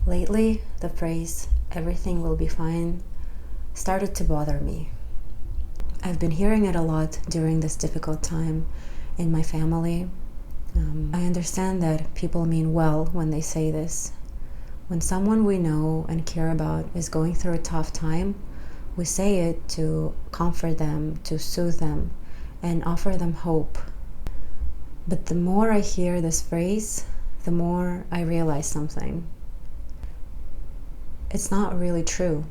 Lately, the phrase, "everything will be fine," started to bother me. I've been hearing it a lot during this difficult time in my family. I understand that people mean well when they say this. When someone we know and care about is going through a tough time, we say it to comfort them, to soothe them, and offer them hope. But the more I hear this phrase, the more I realize something. It's not really true.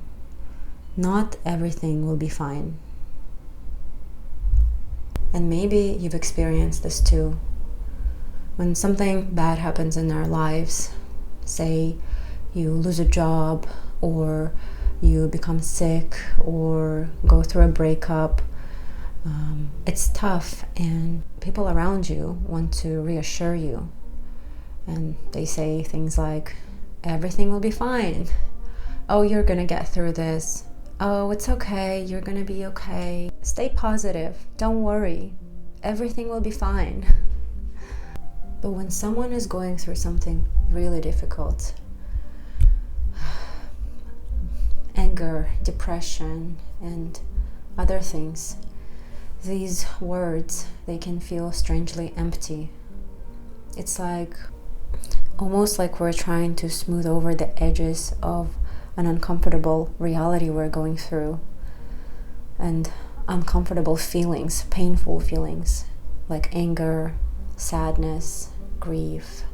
Not everything will be fine. And maybe you've experienced this too. When something bad happens in our lives, say you lose a job, or you become sick, or go through a breakup, it's tough, and people around you want to reassure you. And they say things like, "Everything will be fine. Oh, you're gonna get through this. Oh, it's okay, you're gonna be okay. Stay positive, don't worry. Everything will be fine." But when someone is going through something really difficult, anger, depression, and other things, these words, they can feel strangely empty. It's almost like we're trying to smooth over the edges of an uncomfortable reality we're going through, and uncomfortable feelings, painful feelings like anger, sadness, grief,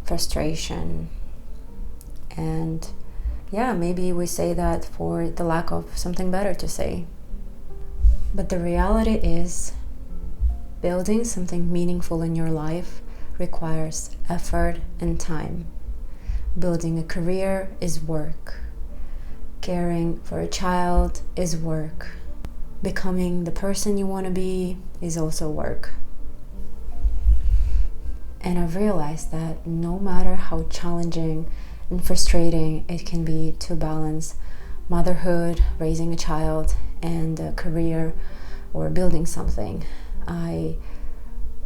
frustration. And maybe we say that for the lack of something better to say. But the reality is, building something meaningful in your life requires effort and time. Building a career is work. Caring for a child is work. Becoming the person you want to be is also work. And I've realized that no matter how challenging and frustrating it can be to balance motherhood, raising a child, and a career, or building something, I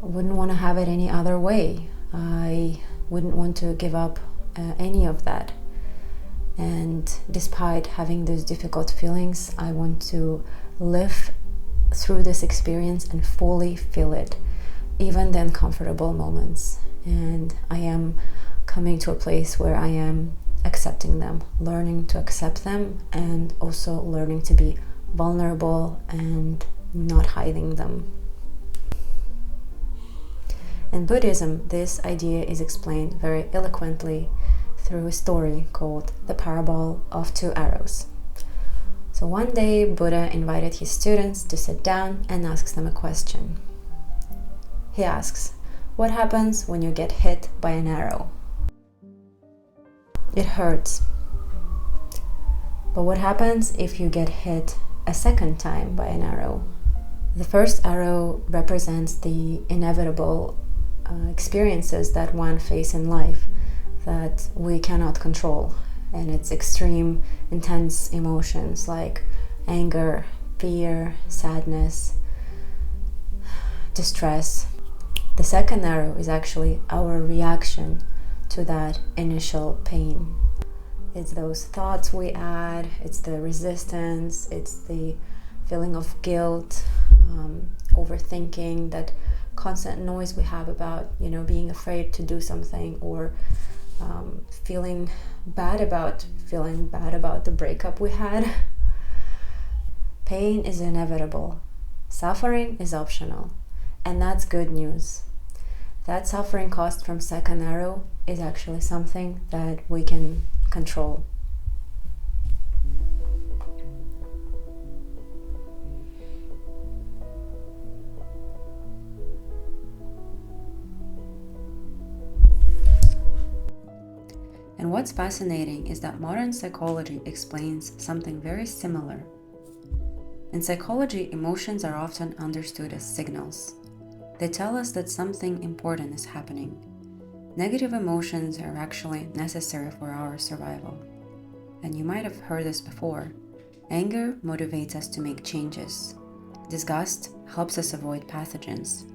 wouldn't want to have it any other way. I wouldn't want to give up any of that. And despite having those difficult feelings, I want to live through this experience and fully feel it, even the uncomfortable moments. And I am coming to a place where I am accepting them, learning to accept them, and also learning to be vulnerable and not hiding them. In Buddhism, this idea is explained very eloquently through a story called The Parable of Two Arrows. So one day, Buddha invited his students to sit down and asks them a question. He asks, "What happens when you get hit by an arrow?" It hurts. But what happens if you get hit a second time by an arrow? The first arrow represents the inevitable experiences that one faces in life that we cannot control, and it's extreme, intense emotions like anger, fear, sadness, distress. The second arrow is actually our reaction to that initial pain. It's those thoughts we add, it's the resistance, it's the feeling of guilt, overthinking, that constant noise we have about, being afraid to do something, or feeling bad about the breakup we had. Pain is inevitable. Suffering is optional. And that's good news. That suffering caused from second arrow is actually something that we can control. And what's fascinating is that modern psychology explains something very similar. In psychology, emotions are often understood as signals. They tell us that something important is happening. Negative emotions are actually necessary for our survival. And you might have heard this before. Anger motivates us to make changes. Disgust helps us avoid pathogens.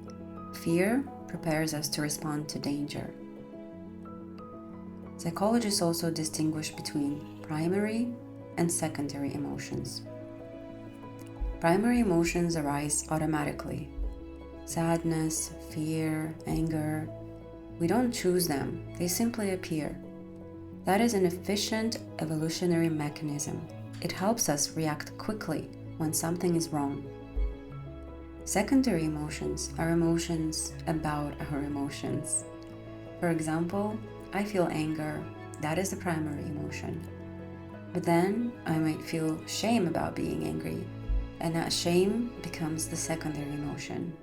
Fear prepares us to respond to danger. Psychologists also distinguish between primary and secondary emotions. Primary emotions arise automatically. Sadness, fear, anger. We don't choose them, they simply appear. That is an efficient evolutionary mechanism. It helps us react quickly when something is wrong. Secondary emotions are emotions about our emotions. For example, I feel anger. That is the primary emotion. But then I might feel shame about being angry, and that shame becomes the secondary emotion.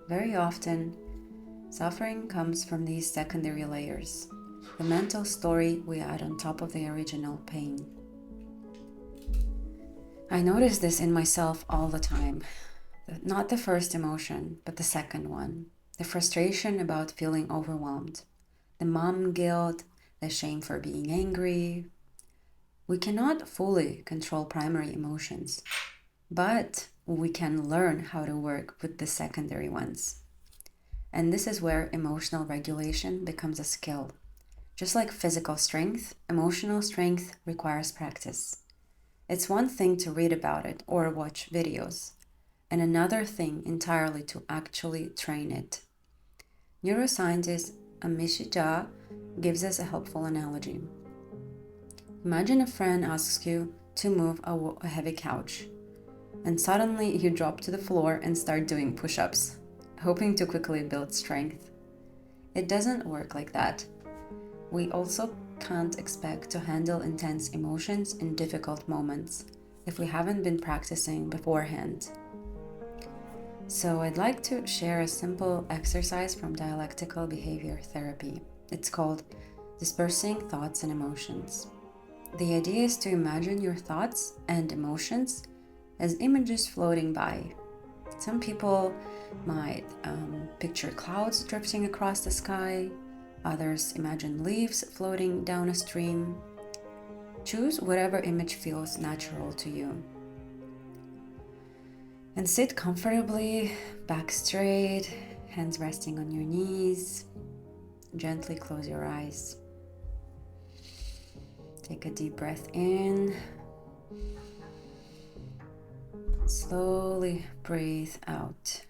Very often, suffering comes from these secondary layers, the mental story we add on top of the original pain. I notice this in myself all the time. Not the first emotion, but the second one. The frustration about feeling overwhelmed. The mom guilt, the shame for being angry. We cannot fully control primary emotions, but we can learn how to work with the secondary ones. And this is where emotional regulation becomes a skill. Just like physical strength, emotional strength requires practice. It's one thing to read about it or watch videos, and another thing entirely to actually train it. Neuroscientist Amishi Jha gives us a helpful analogy. Imagine a friend asks you to move a heavy couch, and suddenly you drop to the floor and start doing push-ups, hoping to quickly build strength. It doesn't work like that. We also can't expect to handle intense emotions in difficult moments if we haven't been practicing beforehand. So I'd like to share a simple exercise from dialectical behavior therapy. It's called dispersing thoughts and emotions. The idea is to imagine your thoughts and emotions as images floating by. Some people might picture clouds drifting across the sky. Others imagine leaves floating down a stream. Choose whatever image feels natural to you. And sit comfortably, back straight, hands resting on your knees. Gently close your eyes. Take a deep breath in. Slowly breathe out.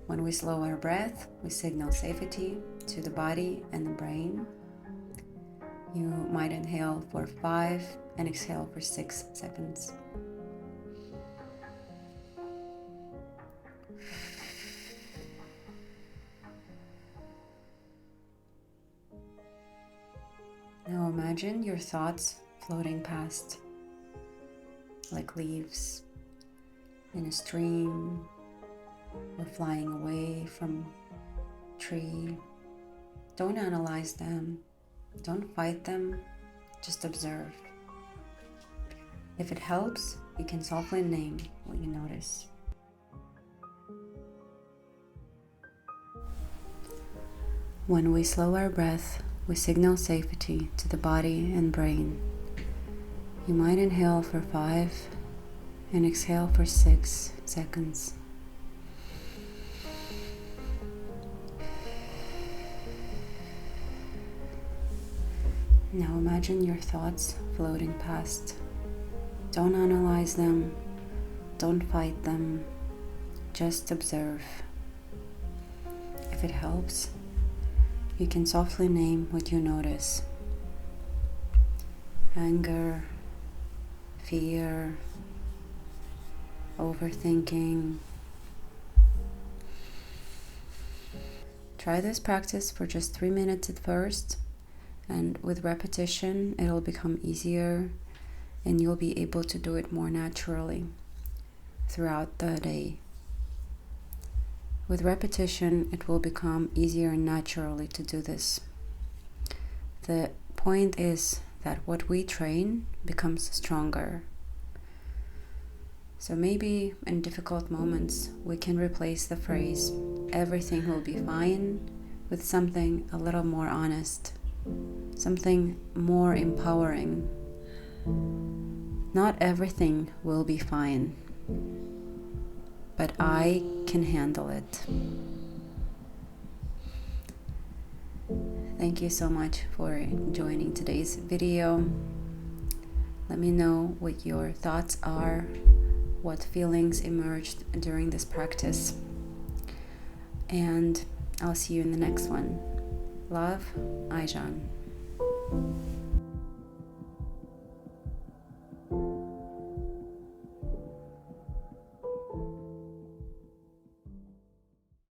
When we slow our breath, we signal safety to the body and the brain. You might inhale for 5 and exhale for 6 seconds. Now imagine your thoughts floating past like leaves in a stream or flying away from a tree. Don't analyze them. Don't fight them. Just observe. If it helps, you can softly name what you notice. When we slow our breath, we signal safety to the body and brain. You might inhale for 5 and exhale for 6 seconds. Now imagine your thoughts floating past. Don't analyze them. Don't fight them. Just observe. If it helps, you can softly name what you notice. Anger, fear, overthinking. Try this practice for just 3 minutes at first, and with repetition, it'll become easier and you'll be able to do it more naturally throughout the day. With repetition, it will become easier and naturally to do this. The point is that what we train becomes stronger. So maybe in difficult moments, we can replace the phrase, "everything will be fine," with something a little more honest, something more empowering. Not everything will be fine. but I can handle it. Thank you so much for joining today's video. Let me know what your thoughts are, what feelings emerged during this practice. And I'll see you in the next one. Love, Aizhan.